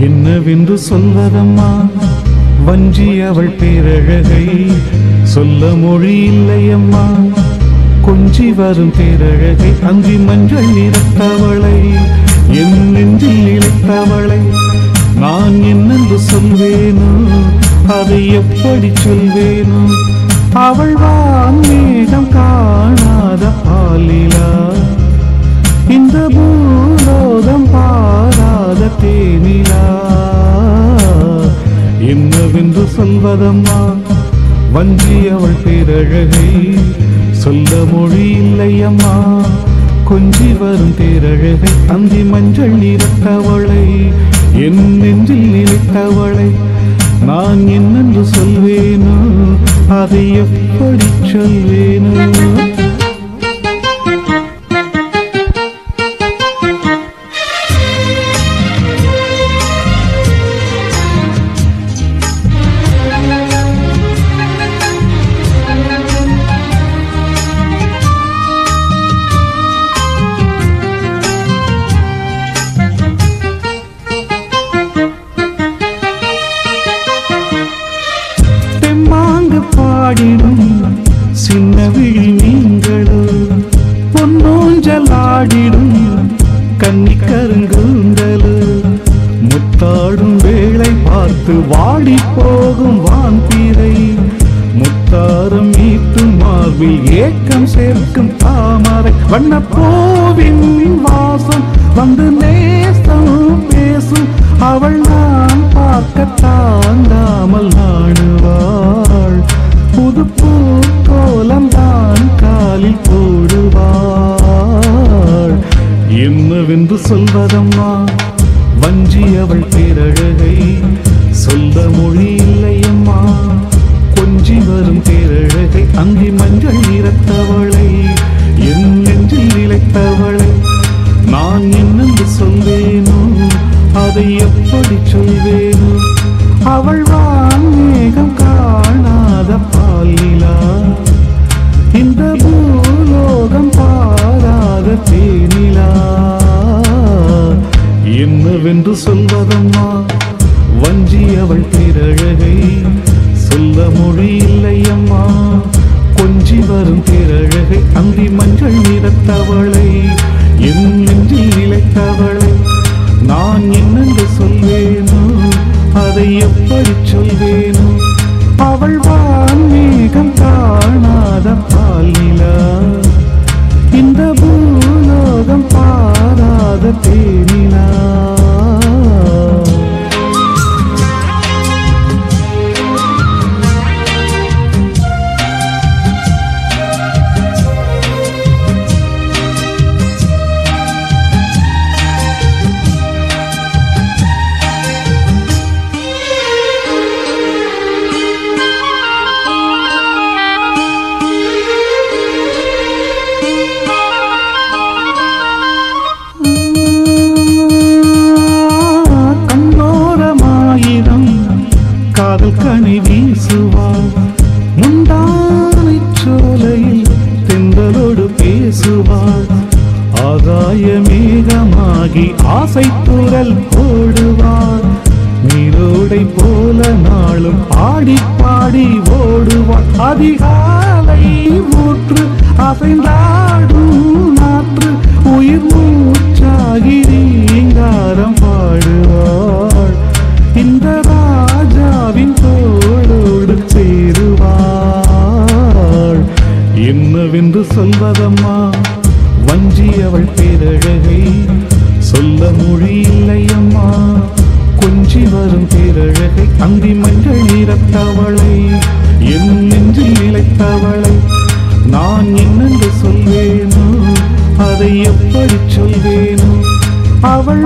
என்னவென்று சொல்வதம்மா வஞ்சி அவள் பேரழகை சொல்ல மொழி இல்லையம்மா கொஞ்சி வரும் பேரழகை அந்தி மஞ்சள் நிறத்தவளை என் நெஞ்சில் இழைத்தவளை நான் என்னென்று சொல்வேனோ அதை எப்படி சொல்வேனோ அவள் வான்மேகம் காணாத பாலிலா இந்த பூலோகம் பாராத தேனிலா என்னவென்று சொல்வதம்மா வஞ்சி அவள் பேரழகை சொல்ல மொழி இல்லையம்மா கொஞ்சி வரும் தேரழகை அந்தி மஞ்சள் நிறத்தவளை என் நெஞ்சில் நிலைத்தவளை நான் என்னென்று சொல்வேனோ அதை எப்படி சொல்வேனோ பாடிடும் சின்ன விழி நீங்களும் பொன்னோஞ்சலாடிடும் கன்னி கருங்குந்தலு முத்தாடும் வேளை பார்த்து வாடி போகும் வான்பீரை முத்தாரம் மீட்டும் மார்பில் ஏக்கம் சேர்க்கும் தாமரை வண்ணப்பூவின் வாசம் வந்து நேசம் பேசும் அவள் நான் பார்க்க தாண்டாமல் நாடுவாள் புது பூக்கோலம் தான் காலில் போடுவாள் என்னவென்று சொல்வதம்மா வஞ்சி அவள் பேரழகை சொல்ல மொழி இல்லையம்மா கொஞ்சி வரும் பேரழகை அந்தி மஞ்சள் நிறத்தவளை என் நெஞ்சில் நிலைத்தவளை நான் என்னென்று சொல்வேனோ அதை எப்படி சொல்வேனோ அவள் வான்மேகம் காணாத பாலிலா இந்த பூலோகம் பாராத தேனிலா என்னவென்று சொல்வதம்மா வஞ்சி அவள் பேரழகை சொல்ல மொழி இல்லையம்மா கொஞ்சி வரும் பேரழகை அந்தி மஞ்சள் நிறத்தவளை என் நெஞ்சில் நிலைத்தவளை நான் என்னென்று சொல்வேனோ அதை எப்படி சொல்வேனோ அவள் வான்மேகம் காணாத பாலிலா இந்த பூலோகம் பாராத தேனிலா காதல் கனி வீசுவாள் முந்தானை சோலையில் தென்றலோடு பேசுவாள் ஆகாய மேகமாகி ஆசை குரல் போடுவாள் நீரோடை போல நாளும் பாடி பாடி ஓடுவாள் அதிகாலை ஊற்று அசைந்தாடும் நாற்று உயிர் மூச்சாகி ரீங்காரம் பாடுவாள் இந்த ராஜாவின் தோளோடு சேருவாள் என்னவென்று சொல்வதம்மா வஞ்சி அவள் பேரழகை சொல்ல மொழி இல்லையம்மா கொஞ்சி வரும் பேரழகை அந்தி மஞ்சள் நிறத்தவளை என் நெஞ்சில் நிலைத்தவளை நான் என்னென்று சொல்வேனோ அதை எப்படி சொல்வேனோ அவள்